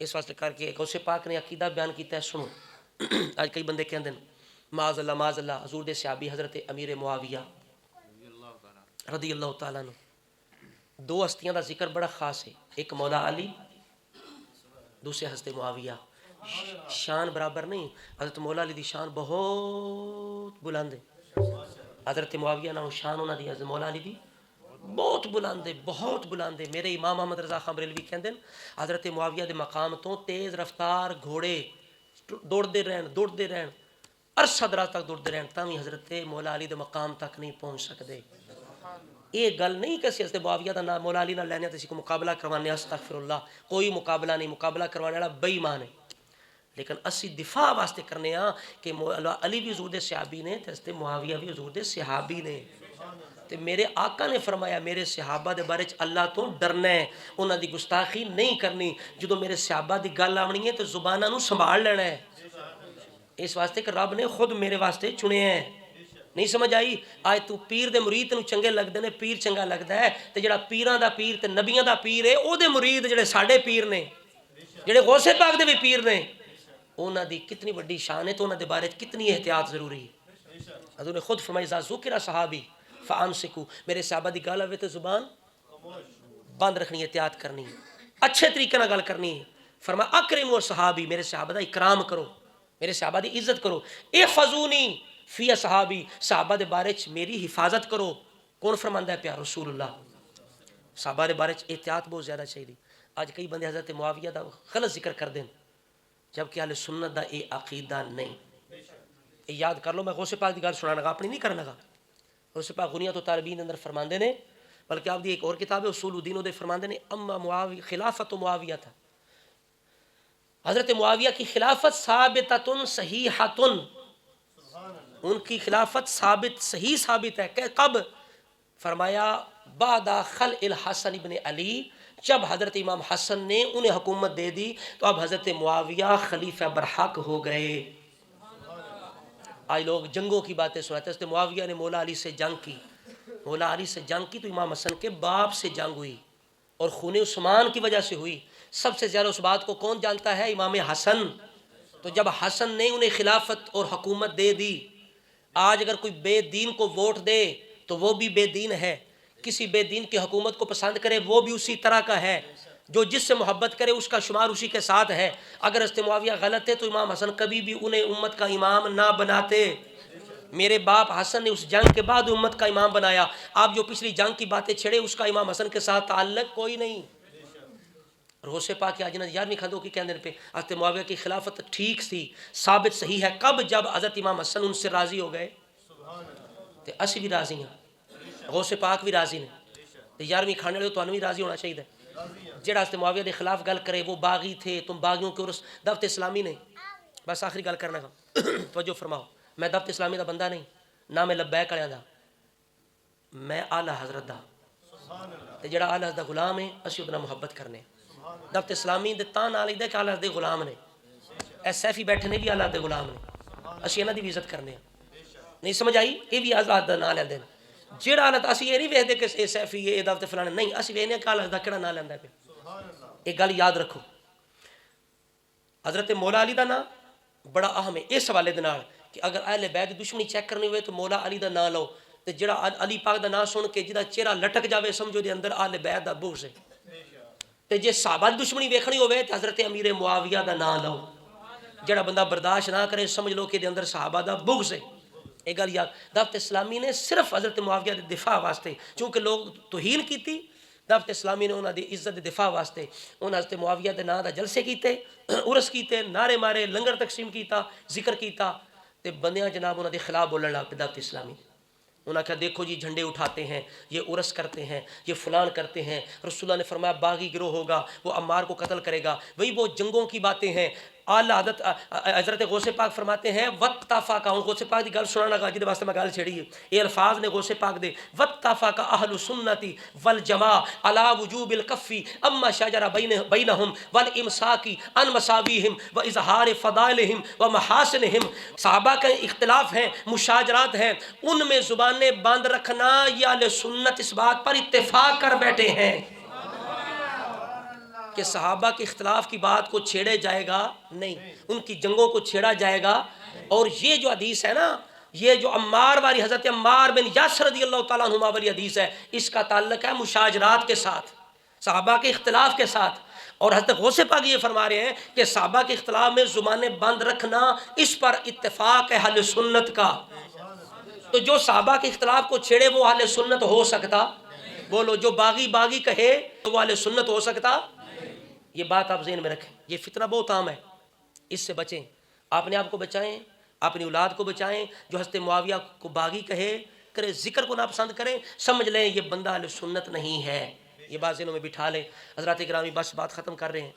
اس واسطے کر کے غوث پاک نے عقیدہ بیان کیتا ہے. سنو اج کئی بندے کہندے معاذ اللہ حضور دے صحابی حضرت امیر معاویہ رضی اللہ تعالیٰ عنہ. دو ہستیاں دا ذکر بڑا خاص ہے. ایک مولا علی, دوسرے حضرت معاویہ. شان برابر نہیں. حضرت مولا علی دی شان بہت بلند ہے. حضرت معاویہ نہ شان انہاں دی حضرت مولا علی دی بہت بلند ہے, بہت بلند ہے. میرے امام محمد رضا خان بریلوی کہندے حضرت معاویہ دے مقام تو تیز رفتار گھوڑے دوڑتے رہن عرصہ دراز تک دوڑتے رہن تاں بھی حضرت مولا علی دے مقام تک نہیں پہنچ سکتے. یہ گل نہیں کہ حضرت معاویہ دا نام مولا علی نہ لینے تے کو مقابلہ کروانے. استغفر اللہ, کوئی مقابلہ نہیں. مقابلہ کروانے والا بے ایمان ہے. لیکن اسی دفاع واسطے کرنے ہاں کہ مولا علی بھی حضور دے صحابی نے تے حضرت معاویہ بھی حضور دے صحابی نے. تے میرے آقا نے فرمایا میرے صحابہ دے بارے اللہ تو ڈرنا ہے, انہاں دی گستاخی نہیں کرنی. جدو میرے صحابہ دی گل آونی ہے تو زباناں نو سنبھال لینا ہے. اس واسطے کہ رب نے خود میرے واسطے چنے ہیں. نہیں سمجھ آئی؟ آج تو پیر دے مرید تینوں چنگے لگدے نے, پیر چنگا لگدا ہے تے جڑا پیراں دا پیر تے نبیاں دا پیر ہے او دے مرید جڑے ساڈے پیر نے, جڑے غوث پاک دے بھی پیر نے, انہاں دی کتنی بڑی شان ہے تو انہاں دے بارے کتنی احتیاط ضروری ہے. حضور نے خود فرمایا ذا ذکر صحابی فامسکو, میرے صحابہ دی گل آوے تے زبان بند رکھنی, احتیاط کرنی, اچھے طریقے نال گل کرنی. فرمایا اکرموا صحابی, میرے صحابہ دا اکرام کرو, میرے صحابہ دی عزت کرو. احفظونی فی صحابی, صحابہ دے بارے میری حفاظت کرو. کون فرماندا ہے پیا؟ رسول اللہ. صحابہ دے بارے احتیاط بہت زیادہ چاہیے. اج کئی بندے حضرت معاویہ دا غلط ذکر کر دین جبکہ اہل سنت دا یہ عقیدہ نہیں. یہ یاد کر لو. میں غوث پاک دی گل سنانا گا, اپنی نہیں کرنا گا. غوث پاک غنیت و طالبین اندر فرماندے نے, بلکہ آپ دی ایک اور کتاب ہے اصول الدین دے فرماندے نے اما معاویہ خلافت معاویہ تھا, حضرت معاویہ کی خلافت ثابتۃ صحیحۃ, ان کی خلافت صحیح ثابت ہے. کہ کب؟ فرمایا بعد خلع الحسن ابن علی, جب حضرت امام حسن نے انہیں حکومت دے دی تو اب حضرت معاویہ خلیفہ برحق ہو گئے. آج لوگ جنگوں کی باتیں سناتے ہیں. حضرت معاویہ نے مولا علی سے جنگ کی, مولا علی سے جنگ کی تو امام حسن کے باپ سے جنگ ہوئی اور خون عثمان کی وجہ سے ہوئی. سب سے زیادہ اس بات کو کون جانتا ہے؟ امام حسن. تو جب حسن نے انہیں خلافت اور حکومت دے دی, آج اگر کوئی بے دین کو ووٹ دے تو وہ بھی بے دین ہے, کسی بے دین کی حکومت کو پسند کرے وہ بھی اسی طرح کا ہے, جو جس سے محبت کرے اس کا شمار اسی کے ساتھ ہے. اگر حضرت معاویہ غلط ہے تو امام حسن کبھی بھی انہیں امت کا امام نہ بناتے. میرے باپ حسن نے اس جنگ کے بعد امت کا امام بنایا. آپ جو پچھلی جنگ کی باتیں چھڑے اس کا امام حسن کے ساتھ تعلق کوئی نہیں. غوث پاک کے اجنہ 11ویں کھندوں کی کہندے پہ حضرت معاویہ کی خلافت ٹھیک تھی, ثابت صحیح ہے. کب؟ جب حضرت امام حسن ان سے راضی ہو گئے. تے اسی بھی راضی ہیں, غوث پاک بھی راضی نے, تے 11ویں کھانے والے تو بھی راضی ہونا چاہیے. جڑا حضرت معاویہ کے خلاف گل کرے وہ باغی تھے, تم باغیوں کے عرس. دعوت اسلامی نے, بس آخری گل کرنا گا, توجہ فرماؤ. میں دعوت اسلامی دا بندہ نہیں, نہ میں لبیک والےاں دا, میں اعلی حضرت دا. تے جڑا اعلی حضرت دا غلام ہے اسی ادنا محبت کرنے. دعوت اسلامی دے تاں نال ایدا کہ اعلی حضرت دے غلام نے, اے سیفی بیٹھے نے بھی اعلی حضرت دے غلام نے, اسی انہاں دی بھی عزت کرنے. نہیں سمجھ آئی؟ یہ بھی اعلی حضرت دا نام لیندے نے. جڑا حالت اسی یہ نہیں ویکھدے کہ اے سیفی یہ دعوت فلانے, نہیں, اسی ویکھنے کہ اعلی حضرت دا کیڑا نام لیندا ہے. ایک گل یاد رکھو, حضرت مولا علی دا نام بڑا اہم ہے اس حوالے دے نال کہ اگر اہل بیت دی دشمنی چیک کرنی ہوئے تو مولا علی دا نام لو, تے جڑا علی پاک دا نام سن کے جدا چہرہ لٹک جاوے سمجھو دے اندر اہل بیت دا بغض ہے. تے جے صحابہ دی دشمنی ویکھنی ہوئے تے حضرت امیر معاویہ دا نام لو. جڑا بندہ برداشت نہ کرے سمجھ لو کہ دے اندر صحابہ دا بغض ہے. ایک گل یاد, دعوت اسلامی نے صرف حضرت معاویہ دے دفاع واسطے, چونکہ لوگ توہین کیتی, دعوت اسلامی نے انہاں دی عزت دے دفاع واسطے انہاں حضرت معاویہ دے نام دا جلسے کیتے, عرس کیتے, نعرے مارے, لنگر تقسیم کیتا, ذکر کیتا, تے بندیاں جناب انہاں دے خلاف بولن لگ پے. دعوت اسلامی انہاں کہا دیکھو جی جھنڈے اٹھاتے ہیں, یہ عرس کرتے ہیں, یہ فلان کرتے ہیں. رسول اللہ نے فرمایا باغی گروہ ہوگا وہ عمار کو قتل کرے گا. وہی وہ جنگوں کی باتیں ہیں. اعلیٰ حضرت غوث پاک فرماتے ہیں واتفاق, ہوں غوث پاک دی گل سنانا گا جہدے واسطے میں گل چھڑی ہے. یہ الفاظ نے غوث پاک دے, واتفاق اہل سنتی والجماع علی وجوب الکف اما شجر بینہم والامساک عن مساویہم واظہار فضائلہم ومحاسنہم. صحابہ کا اختلاف ہیں, مشاجرات ہیں, ان میں زبانیں بند رکھنا, یہ اہل سنت اس بات پر اتفاق کر بیٹھے ہیں. کہ صحابہ کے اختلاف کی بات کو چھیڑے جائے گا نہیں، ان کی جنگوں کو چھیڑا جائے گا. اور یہ جو حدیث ہے نا، یہ جو عمار والی، حضرت عمار بن یاسر رضی اللہ تعالیٰ عنہما والی حدیث ہے، اس کا تعلق ہے مشاجرات کے ساتھ، صحابہ کے اختلاف کے ساتھ. اور حضرت غوث پاک یہ فرما رہے ہیں کہ صحابہ کے اختلاف میں زبانیں بند رکھنا، اس پر اتفاق ہے اہل سنت کا. تو جو صحابہ کے اختلاف کو چھیڑے وہ اہل سنت ہو سکتا؟ بولو. جو باغی باغی کہے تو وہ اہل سنت ہو سکتا؟ یہ بات آپ ذہن میں رکھیں. یہ فتنہ بہت عام ہے، اس سے بچیں. اپنے آپ کو بچائیں، اپنی اولاد کو بچائیں. جو حضرت معاویہ کو باغی کہے، کرے ذکر کو ناپسند کریں، سمجھ لیں یہ بندہ اہل سنت نہیں ہے. یہ بات ذہنوں میں بٹھا لیں. حضرات گرامی، بس بات ختم کر رہے ہیں.